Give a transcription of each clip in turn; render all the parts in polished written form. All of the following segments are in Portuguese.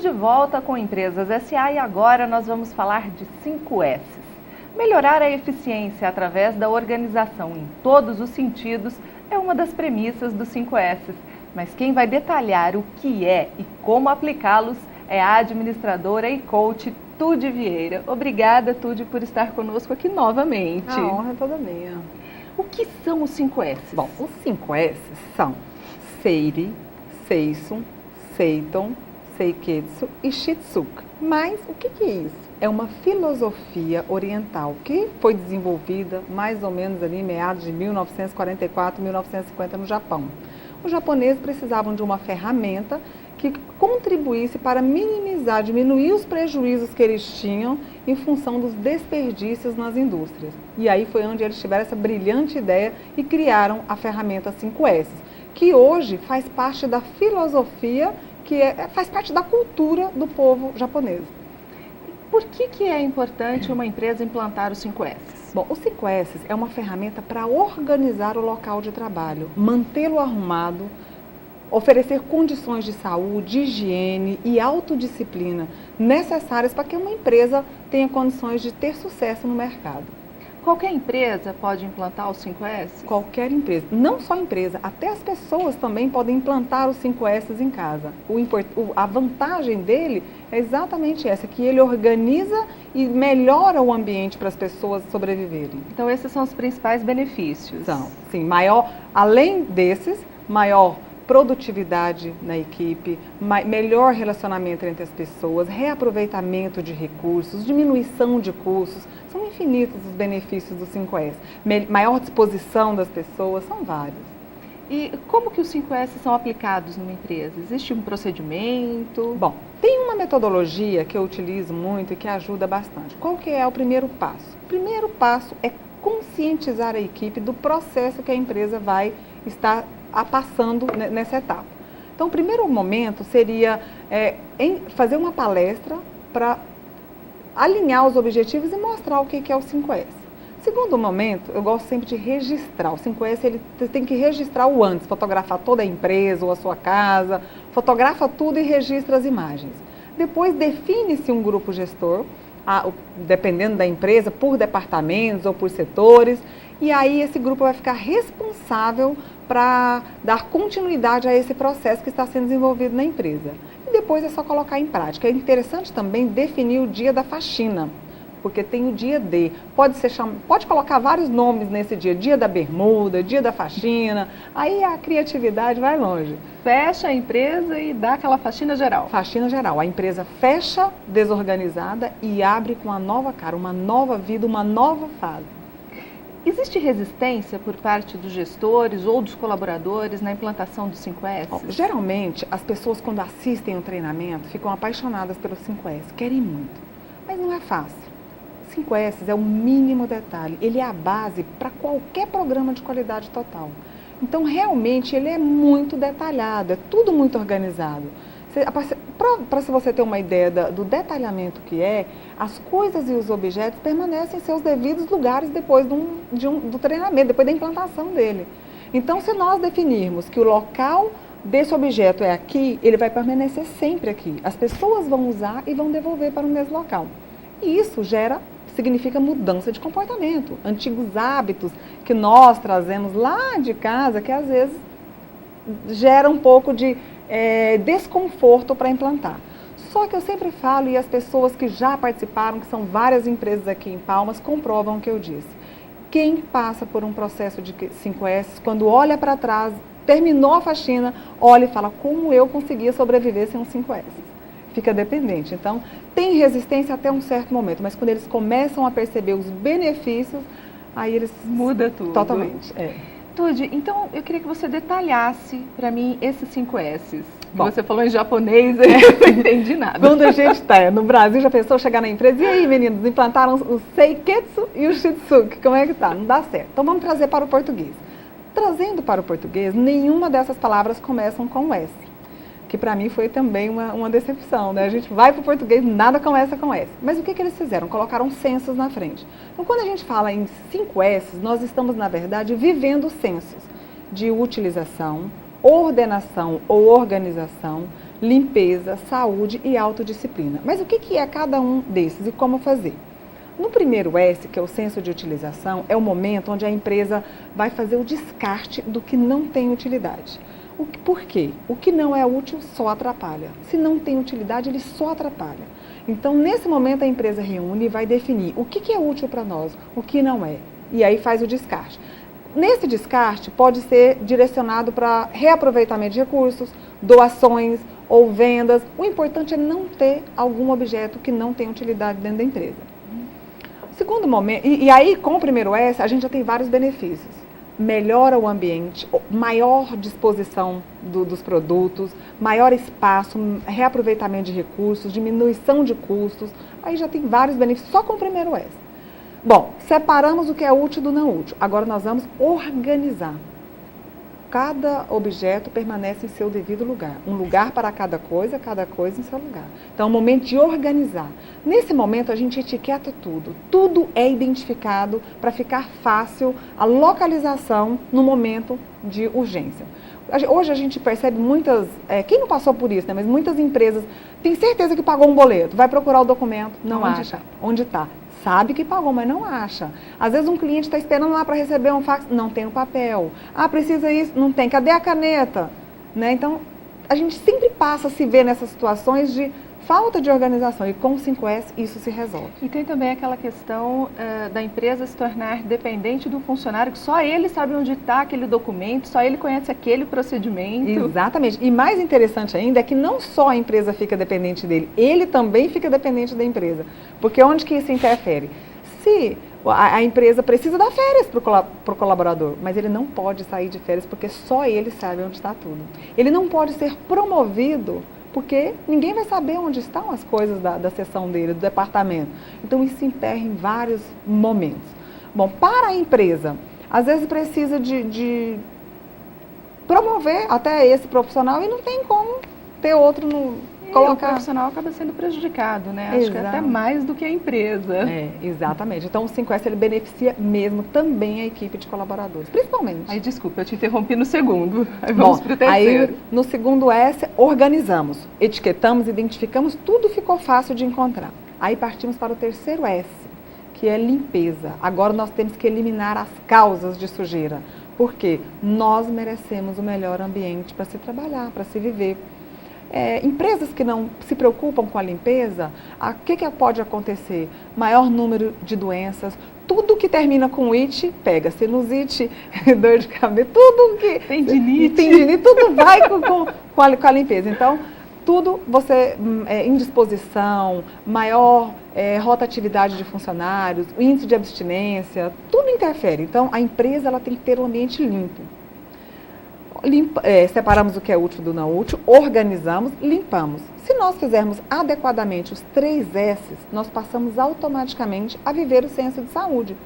de volta com Empresas SA e agora nós vamos falar de 5S. Melhorar a eficiência através da organização em todos os sentidos é uma das premissas dos 5S. Mas quem vai detalhar o que é e como aplicá-los é a administradora e coach Tude Vieira. Obrigada, Tude, por estar conosco aqui novamente. A honra é toda minha. O que são os 5S? Bom, os 5S são Seiri, Seisum, Seiton, Seiketsu e Shitsuka. Mas o que é isso? É uma filosofia oriental que foi desenvolvida mais ou menos ali em meados de 1944, 1950 no Japão. Os japoneses precisavam de uma ferramenta que contribuísse para minimizar, diminuir os prejuízos que eles tinham em função dos desperdícios nas indústrias. E aí foi onde eles tiveram essa brilhante ideia e criaram a ferramenta 5S, que hoje faz parte da filosofia, faz parte da cultura do povo japonês. Por que é importante uma empresa implantar os 5S? Bom, os 5S é uma ferramenta para organizar o local de trabalho, mantê-lo arrumado, oferecer condições de saúde, higiene e autodisciplina necessárias para que uma empresa tenha condições de ter sucesso no mercado. Qualquer empresa pode implantar os 5S? Qualquer empresa, não só empresa, até as pessoas também podem implantar os 5S em casa. A vantagem dele é exatamente essa, que ele organiza e melhora o ambiente para as pessoas sobreviverem. Então esses são os principais benefícios. São, sim, além desses, maior produtividade na equipe, melhor relacionamento entre as pessoas, reaproveitamento de recursos, diminuição de custos, são infinitos os benefícios do 5S. Maior disposição das pessoas, são vários. E como que os 5S são aplicados numa empresa? Existe um procedimento? Bom, tem uma metodologia que eu utilizo muito e que ajuda bastante. Qual que é o primeiro passo? O primeiro passo é conscientizar a equipe do processo que a empresa vai estar passando nessa etapa. Então, o primeiro momento seria fazer uma palestra para alinhar os objetivos e mostrar o que é o 5S. Segundo momento, eu gosto sempre de registrar. O 5S ele tem que registrar o antes, fotografar toda a empresa ou a sua casa, fotografa tudo e registra as imagens. Depois define-se um grupo gestor, dependendo da empresa, por departamentos ou por setores, e aí esse grupo vai ficar responsável para dar continuidade a esse processo que está sendo desenvolvido na empresa. E depois é só colocar em prática. É interessante também definir o dia da faxina, porque tem o dia D. Pode colocar vários nomes nesse dia, dia da bermuda, dia da faxina, aí a criatividade vai longe. Fecha a empresa e dá aquela faxina geral. Faxina geral. A empresa fecha desorganizada e abre com uma nova cara, uma nova vida, uma nova fase. Existe resistência por parte dos gestores ou dos colaboradores na implantação do 5S? Geralmente, as pessoas quando assistem o treinamento ficam apaixonadas pelo 5S, querem muito, mas não é fácil. 5S é o mínimo detalhe, ele é a base para qualquer programa de qualidade total. Então, realmente, ele é muito detalhado, é tudo muito organizado. Para você ter uma ideia do detalhamento que as coisas e os objetos permanecem em seus devidos lugares depois do treinamento, depois da implantação dele. Então, se nós definirmos que o local desse objeto é aqui, ele vai permanecer sempre aqui. As pessoas vão usar e vão devolver para o mesmo local. E isso significa mudança de comportamento, antigos hábitos que nós trazemos lá de casa, que às vezes gera um pouco de desconforto para implantar. Só que eu sempre falo, e as pessoas que já participaram, que são várias empresas aqui em Palmas, comprovam o que eu disse. Quem passa por um processo de 5S, quando olha para trás, terminou a faxina, olha e fala, como eu conseguia sobreviver sem um 5S? Fica dependente. Então, tem resistência até um certo momento, mas quando eles começam a perceber os benefícios, aí eles... Muda tudo. Totalmente, Tude, então eu queria que você detalhasse para mim esses 5S. Você falou em japonês, eu não entendi nada. Quando a gente está no Brasil, já pensou chegar na empresa, e aí meninos, implantaram o Seiketsu e o Shitsuki, como é que tá? Não dá certo. Então vamos trazer para o português. Trazendo para o português, nenhuma dessas palavras começam com S, que para mim foi também uma decepção, né? A gente vai para o português, nada começa com S. Mas o que eles fizeram? Colocaram censos na frente. Então, quando a gente fala em 5S, nós estamos, na verdade, vivendo censos de utilização, ordenação ou organização, limpeza, saúde e autodisciplina. Mas o que é cada um desses e como fazer? No primeiro S, que é o senso de utilização, é o momento onde a empresa vai fazer o descarte do que não tem utilidade. Por quê? O que não é útil só atrapalha. Se não tem utilidade, ele só atrapalha. Então, nesse momento, a empresa reúne e vai definir o que é útil para nós, o que não é. E aí faz o descarte. Nesse descarte, pode ser direcionado para reaproveitamento de recursos, doações ou vendas. O importante é não ter algum objeto que não tem utilidade dentro da empresa. Segundo momento, e aí com o primeiro S, a gente já tem vários benefícios. Melhora o ambiente, maior disposição dos produtos, maior espaço, reaproveitamento de recursos, diminuição de custos. Aí já tem vários benefícios só com o primeiro S. Bom, separamos o que é útil do não útil. Agora nós vamos organizar. Cada objeto permanece em seu devido lugar. Um lugar para cada coisa em seu lugar. Então é o momento de organizar. Nesse momento a gente etiqueta tudo. Tudo é identificado para ficar fácil a localização no momento de urgência. Hoje a gente percebe muitas, quem não passou por isso, né? Mas muitas empresas tem certeza que pagou um boleto, vai procurar o documento, não acha. Onde está? Sabe que pagou, mas não acha. Às vezes um cliente está esperando lá para receber um fax, não tem o papel. Ah, precisa isso, não tem. Cadê a caneta? Né? Então, a gente sempre passa a se ver nessas situações de falta de organização. E com o 5S isso se resolve. E tem também aquela questão da empresa se tornar dependente do funcionário, que só ele sabe onde está aquele documento, só ele conhece aquele procedimento. Exatamente. E mais interessante ainda é que não só a empresa fica dependente dele, ele também fica dependente da empresa. Porque onde que isso interfere? Se a empresa precisa dar férias para o colaborador, mas ele não pode sair de férias porque só ele sabe onde está tudo. Ele não pode ser promovido porque ninguém vai saber onde estão as coisas da seção dele, do departamento. Então, isso emperra em vários momentos. Bom, para a empresa, às vezes precisa de promover até esse profissional e não tem como ter outro no... O profissional acaba sendo prejudicado, né? Acho que até mais do que a empresa. Exatamente. Então, o 5S ele beneficia mesmo também a equipe de colaboradores, principalmente. Aí, desculpa, eu te interrompi no segundo. Aí vamos para o terceiro. Aí, no segundo S, organizamos, etiquetamos, identificamos, tudo ficou fácil de encontrar. Aí partimos para o terceiro S, que é limpeza. Agora nós temos que eliminar as causas de sujeira, porque nós merecemos o melhor ambiente para se trabalhar, para se viver. Empresas que não se preocupam com a limpeza, o que pode acontecer? Maior número de doenças, tudo que termina com it, pega sinusite, dor de cabeça, tudo que... Tendinite, tudo vai com a limpeza. Então, tudo você, indisposição, maior rotatividade de funcionários, o índice de abstinência, tudo interfere. Então, a empresa ela tem que ter um ambiente limpo. Separamos o que é útil do não útil, organizamos, limpamos. Se nós fizermos adequadamente os 3 S's, nós passamos automaticamente a viver o senso de saúde.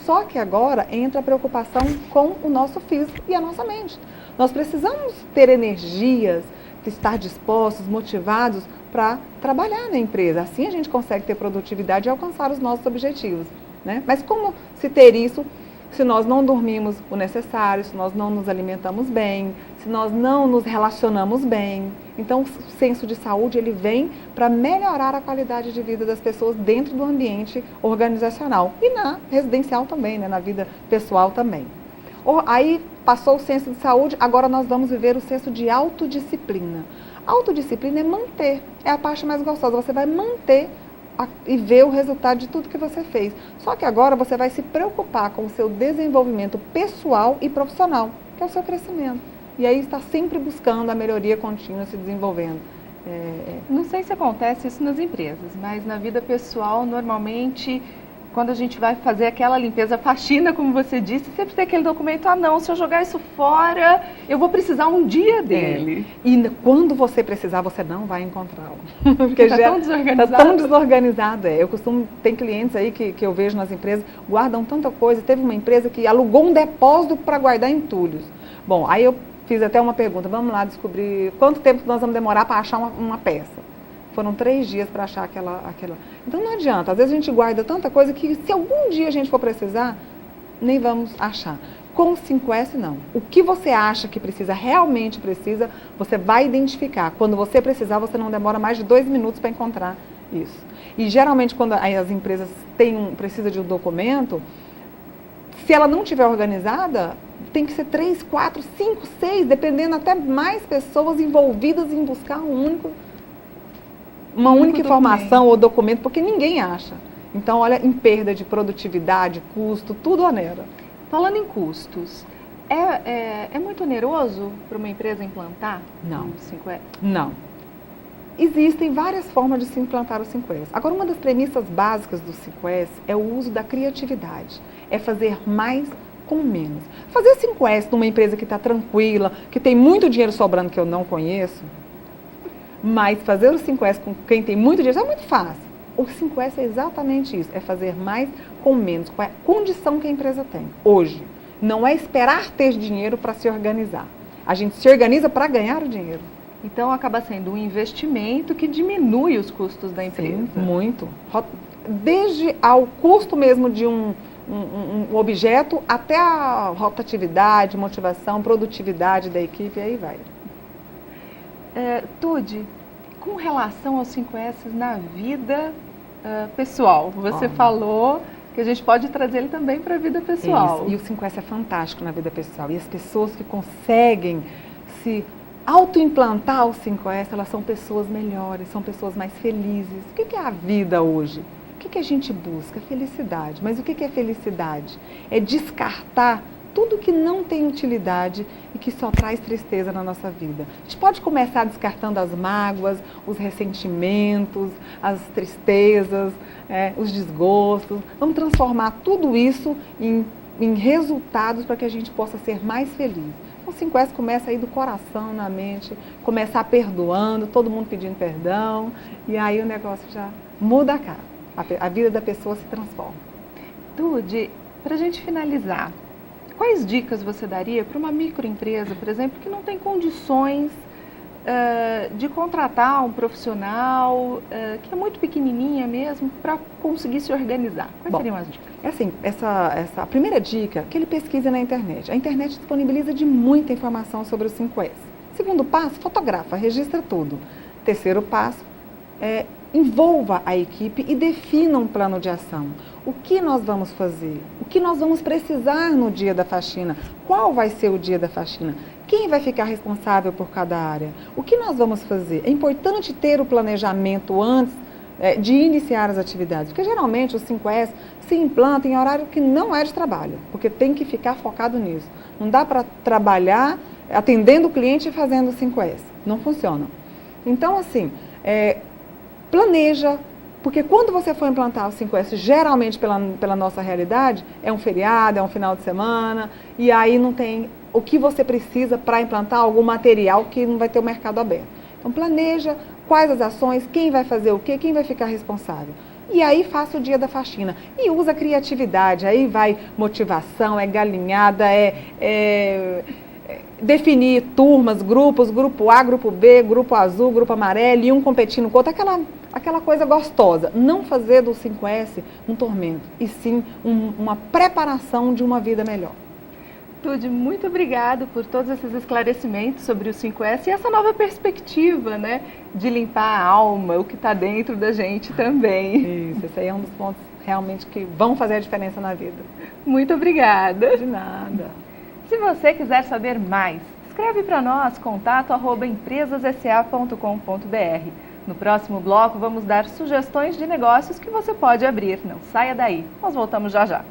Só que agora entra a preocupação com o nosso físico e a nossa mente. Nós precisamos ter energias, estar dispostos, motivados para trabalhar na empresa. Assim a gente consegue ter produtividade e alcançar os nossos objetivos, né? Mas como se ter isso se nós não dormimos o necessário, se nós não nos alimentamos bem, se nós não nos relacionamos bem? Então, o senso de saúde ele vem para melhorar a qualidade de vida das pessoas dentro do ambiente organizacional e na residencial também, né? Na vida pessoal também. Aí passou o senso de saúde, agora nós vamos viver o senso de autodisciplina. Autodisciplina é manter, é a parte mais gostosa, você vai manter e ver o resultado de tudo que você fez. Só que agora você vai se preocupar com o seu desenvolvimento pessoal e profissional, que é o seu crescimento. E aí está sempre buscando a melhoria contínua, se desenvolvendo. Não sei se acontece isso nas empresas, mas na vida pessoal, normalmente, quando a gente vai fazer aquela limpeza, faxina, como você disse, sempre tem aquele documento, não, se eu jogar isso fora, eu vou precisar um dia dele. E quando você precisar, você não vai encontrá-lo. Porque está tão desorganizado. Está tão desorganizado, tem clientes aí que eu vejo nas empresas, guardam tanta coisa. Teve uma empresa que alugou um depósito para guardar entulhos. Bom, aí eu fiz até uma pergunta, vamos lá descobrir quanto tempo nós vamos demorar para achar uma peça. Foram 3 dias para achar aquela... Então não adianta, às vezes a gente guarda tanta coisa que se algum dia a gente for precisar, nem vamos achar. Com o 5S, não. O que você acha que precisa, realmente precisa, você vai identificar. Quando você precisar, você não demora mais de 2 minutos para encontrar isso. E geralmente, quando as empresas precisam de um documento, se ela não estiver organizada, tem que ser 3, 4, 5, 6, dependendo até mais pessoas envolvidas em buscar uma única informação ou documento, porque ninguém acha. Então, olha, em perda de produtividade, custo, tudo onera. Falando em custos, é muito oneroso para uma empresa implantar o 5S? Não. Existem várias formas de se implantar o 5S. Agora, uma das premissas básicas do 5S é o uso da criatividade. É fazer mais com menos. Fazer 5S numa empresa que está tranquila, que tem muito dinheiro sobrando que eu não conheço, mas fazer o 5S com quem tem muito dinheiro é muito fácil. O 5S é exatamente isso, é fazer mais com menos, com a condição que a empresa tem hoje. Não é esperar ter dinheiro para se organizar. A gente se organiza para ganhar o dinheiro. Então, acaba sendo um investimento que diminui os custos da empresa. Sim, muito. Desde ao custo mesmo de um objeto, até a rotatividade, motivação, produtividade da equipe, aí vai. Tude, com relação aos 5S na vida pessoal, você falou que a gente pode trazer ele também para a vida pessoal. Isso. E o 5S é fantástico na vida pessoal. E as pessoas que conseguem se autoimplantar o 5S, elas são pessoas melhores, são pessoas mais felizes. O que é a vida hoje? O que a gente busca? Felicidade. Mas o que é felicidade? É descartar tudo que não tem utilidade e que só traz tristeza na nossa vida. A gente pode começar descartando as mágoas, os ressentimentos, as tristezas, os desgostos. Vamos transformar tudo isso em resultados para que a gente possa ser mais feliz. O 5S começa aí do coração, na mente, começar perdoando, todo mundo pedindo perdão, e aí o negócio já muda a cara. A vida da pessoa se transforma. Tude, para a gente finalizar, quais dicas você daria para uma microempresa, por exemplo, que não tem condições de contratar um profissional, que é muito pequenininha mesmo, para conseguir se organizar? Quais seriam as dicas? Assim, a primeira dica, que ele pesquise na internet. A internet disponibiliza de muita informação sobre o 5S. Segundo passo, fotografa, registra tudo. Terceiro passo, envolva a equipe e defina um plano de ação. O que nós vamos fazer? O que nós vamos precisar no dia da faxina? Qual vai ser o dia da faxina? Quem vai ficar responsável por cada área? O que nós vamos fazer? É importante ter o planejamento antes de iniciar as atividades, porque geralmente o 5S se implanta em horário que não é de trabalho, porque tem que ficar focado nisso. Não dá para trabalhar atendendo o cliente e fazendo o 5S. Não funciona. Então, assim, planeja, porque quando você for implantar o 5S, geralmente pela nossa realidade, é um feriado, é um final de semana, e aí não tem o que você precisa para implantar algum material que não vai ter o mercado aberto. Então planeja quais as ações, quem vai fazer o quê, quem vai ficar responsável. E aí faça o dia da faxina. E usa criatividade, aí vai motivação, galinhada, definir turmas, grupos, grupo A, grupo B, grupo azul, grupo amarelo, e um competindo com o outro, aquela coisa gostosa. Não fazer do 5S um tormento, e sim uma preparação de uma vida melhor. Tude, muito obrigado por todos esses esclarecimentos sobre o 5S e essa nova perspectiva, né, de limpar a alma, o que está dentro da gente também. Isso, esse aí é um dos pontos realmente que vão fazer a diferença na vida. Muito obrigada. De nada. Se você quiser saber mais, escreve para nós, contato@empresassa.com.br. No próximo bloco, vamos dar sugestões de negócios que você pode abrir. Não saia daí, nós voltamos já já.